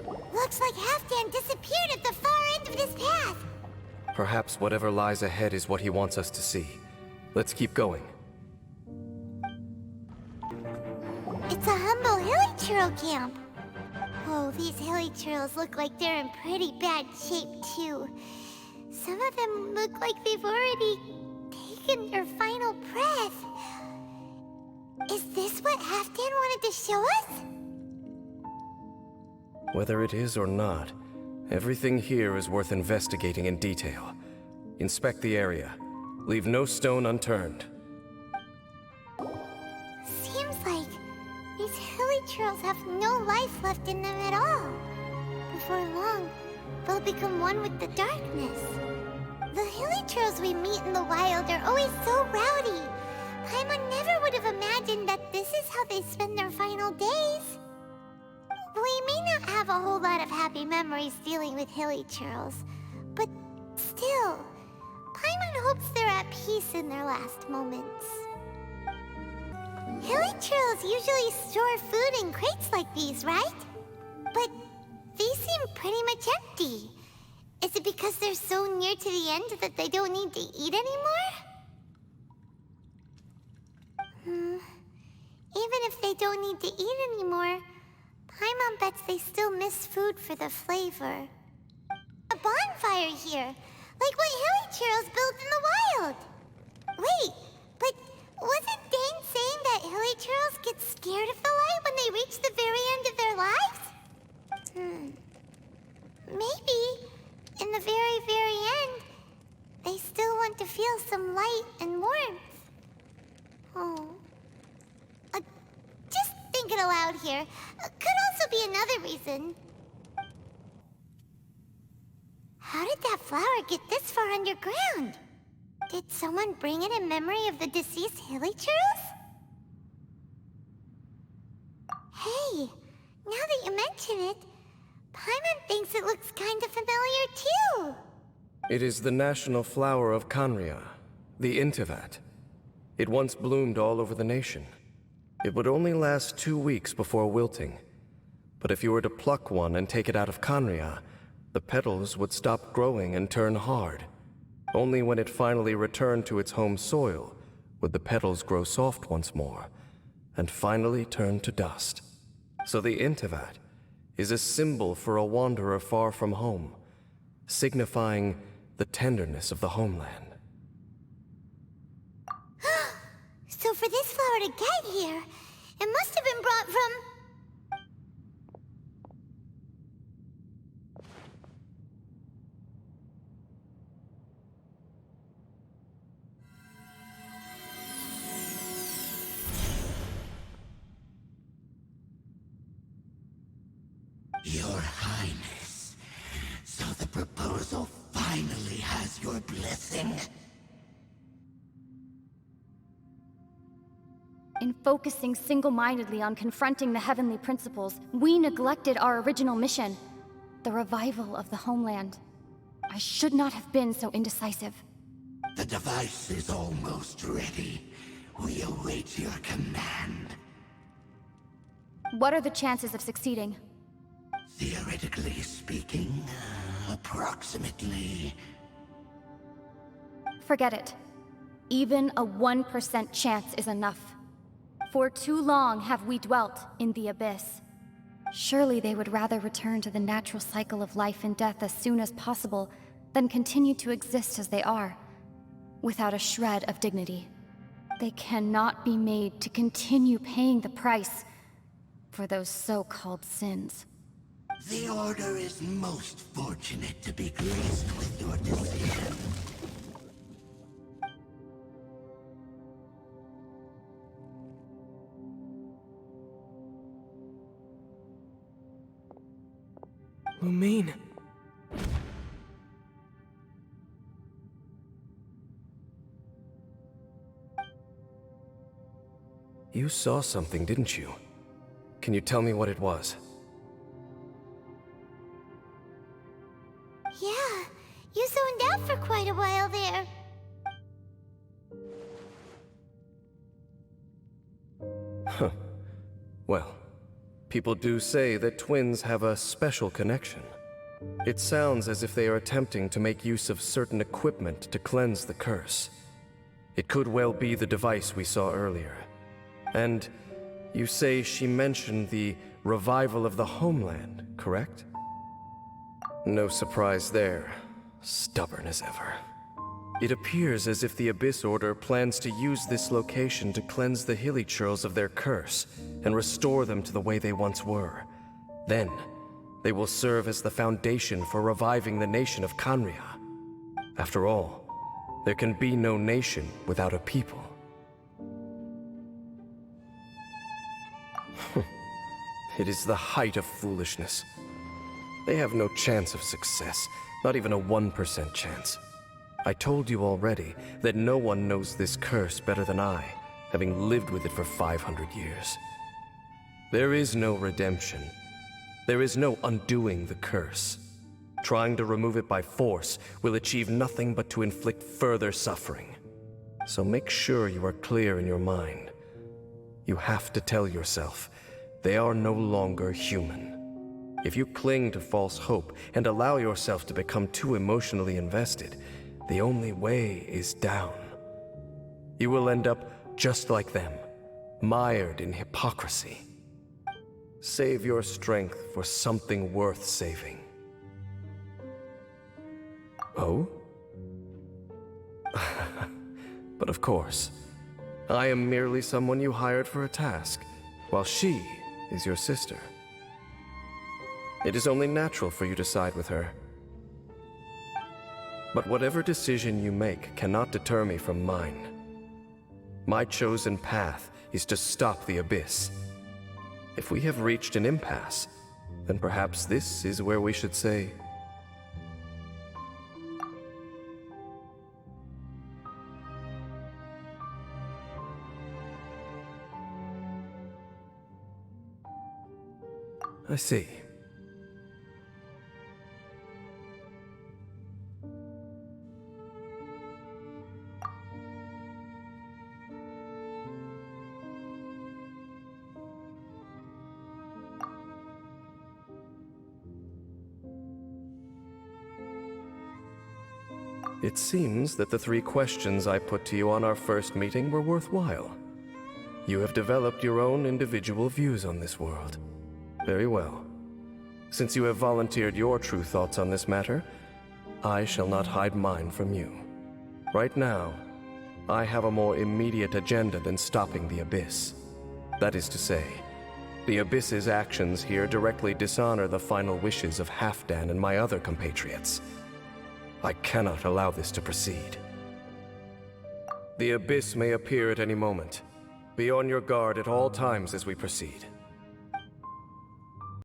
Looks like Halfdan disappeared at the far end of this path. Perhaps whatever lies ahead is what he wants us to see. Let's keep going. It's a humble hilichurl camp. Oh, these hilichurls look like they're in pretty bad shape, too. Some of them look like they've already taken their final breath. Is this what Halfdan wanted to show us? Whether it is or not, everything here is worth investigating in detail. Inspect the area. Leave no stone unturned. Seems like these hilichurls have no life left in them at all. Before long, they'll become one with the darkness. The hilichurls we meet in the wild are always so rowdy. Paimon never would have imagined that this is how they spend their final days. We may not have a whole lot of happy memories dealing with hilichurls, but still, Paimon hopes they're at peace in their last moments. Hilichurls usually store food in crates like these, right? But these seem pretty much empty. Is it because they're so near to the end that they don't need to eat anymore? Even if they don't need to eat anymore, Paimon bets they still miss food for the flavor. A bonfire here, like what hilichurls built in the wild. Wait, but wasn't Dane saying that hilichurls get scared of the light when they reach the very end of their lives? Maybe, in the very, very end, they still want to feel some light and warmth. Oh. Just thinking aloud here. Could also be another reason. How did that flower get this far underground? Did someone bring it in memory of the deceased hilichurls? Hey, now that you mention it, Paimon thinks it looks kind of familiar too. It is the national flower of Khaenri'ah, the Intivat. It once bloomed all over the nation. It would only last 2 weeks before wilting. But if you were to pluck one and take it out of Khaenri'ah, the petals would stop growing and turn hard. Only when it finally returned to its home soil would the petals grow soft once more, and finally turn to dust. So the Intivat is a symbol for a wanderer far from home, signifying the tenderness of the homeland. So for this flower to get here, it must have been brought from... Your Highness, so the proposal finally has your blessing? In focusing single-mindedly on confronting the heavenly principles, we neglected our original mission, the revival of the homeland. I should not have been so indecisive. The device is almost ready. We await your command. What are the chances of succeeding? Theoretically speaking, approximately. Forget it. Even a 1% chance is enough. For too long have we dwelt in the Abyss. Surely they would rather return to the natural cycle of life and death as soon as possible than continue to exist as they are, without a shred of dignity. They cannot be made to continue paying the price for those so-called sins. The Order is most fortunate to be graced with your decision. Lumine. You saw something, didn't you? Can you tell me what it was? Yeah, you zoned out for quite a while there. Huh. Well, People do say that twins have a special connection. It sounds as if they are attempting to make use of certain equipment to cleanse the curse. It could well be the device we saw earlier. And you say she mentioned the revival of the homeland, correct? No surprise there. Stubborn as ever. It appears as if the Abyss Order plans to use this location to cleanse the Hilichurls of their curse and restore them to the way they once were. Then, they will serve as the foundation for reviving the nation of Khaenri'ah. After all, there can be no nation without a people. It is the height of foolishness. They have no chance of success, not even a 1% chance. I told you already that no one knows this curse better than I, having lived with it for 500 years. There is no redemption. There is no undoing the curse. Trying to remove it by force will achieve nothing but to inflict further suffering. So make sure you are clear in your mind. You have to tell yourself, they are no longer human. If you cling to false hope and allow yourself to become too emotionally invested, the only way is down. You will end up just like them, mired in hypocrisy. Save your strength for something worth saving. Oh? But of course, I am merely someone you hired for a task, while she is your sister. It is only natural for you to side with her. But whatever decision you make cannot deter me from mine. My chosen path is to stop the Abyss. If we have reached an impasse, then perhaps this is where we should say... I see. It seems that the 3 questions I put to you on our first meeting were worthwhile. You have developed your own individual views on this world. Very well. Since you have volunteered your true thoughts on this matter, I shall not hide mine from you. Right now, I have a more immediate agenda than stopping the Abyss. That is to say, the Abyss's actions here directly dishonor the final wishes of Halfdan and my other compatriots. I cannot allow this to proceed. The Abyss may appear at any moment. Be on your guard at all times as we proceed.